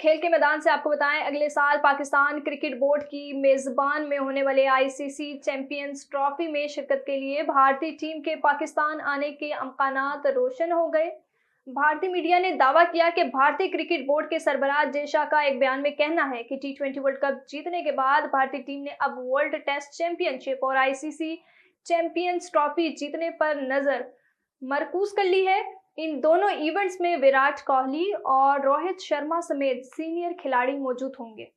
खेल के मैदान से आपको बताएं, अगले साल पाकिस्तान क्रिकेट बोर्ड की मेजबान में होने वाले आईसीसी चैंपियंस ट्रॉफी में शिरकत के लिए भारतीय टीम के पाकिस्तान आने के अमकानात रोशन हो गए। भारतीय मीडिया ने दावा किया कि भारतीय क्रिकेट बोर्ड के सरबराह जेशा का एक बयान में कहना है कि टी20 वर्ल्ड कप जीतने के बाद भारतीय टीम ने अब वर्ल्ड टेस्ट चैंपियनशिप और आईसीसी चैंपियंस ट्रॉफी जीतने पर नजर मरकूज कर ली है। इन दोनों इवेंट्स में विराट कोहली और रोहित शर्मा समेत सीनियर खिलाड़ी मौजूद होंगे।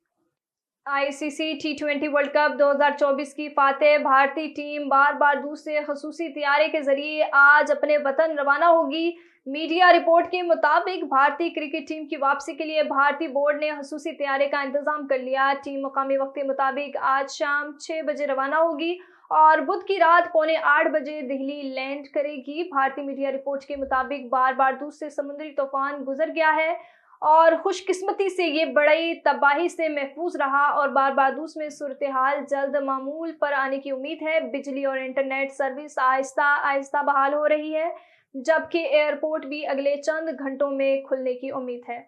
आईसीसी टी20 वर्ल्ड कप 2024 की फातेह भारतीय टीम बार बार दूसरे खसूसी तैयारी के जरिए आज अपने वतन रवाना होगी। मीडिया रिपोर्ट के मुताबिक भारतीय क्रिकेट टीम की वापसी के लिए भारतीय बोर्ड ने खसूसी तैयारी का इंतजाम कर लिया। टीम मुकामी वक्त के मुताबिक आज शाम 6 बजे रवाना होगी और बुध की रात 7:45 बजे दिल्ली लैंड करेगी। भारतीय मीडिया रिपोर्ट के मुताबिक बार बार दूसरे समुद्री तूफान गुजर गया है और खुशकिस्मती से ये बड़ी तबाही से महफूज रहा और बार बार में सूरत हाल जल्द मामूल पर आने की उम्मीद है। बिजली और इंटरनेट सर्विस आहिस्ता आहिस्ता बहाल हो रही है, जबकि एयरपोर्ट भी अगले चंद घंटों में खुलने की उम्मीद है।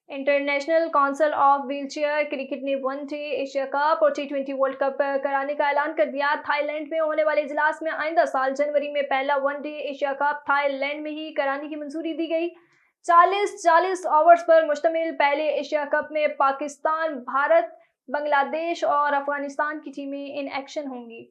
International council of wheelchair cricket ने वनडे एशिया कप और टी20 वर्ल्ड कप कराने का ऐलान कर दिया। थाईलैंड में होने वाले इजलास में आइंदा साल जनवरी में पहला वनडे एशिया कप थाईलैंड में ही कराने की मंजूरी दी गई। 40 ओवर्स पर मुश्तमिल पहले एशिया कप में पाकिस्तान, भारत, बांग्लादेश और अफगानिस्तान की टीमें इन एक्शन होंगी।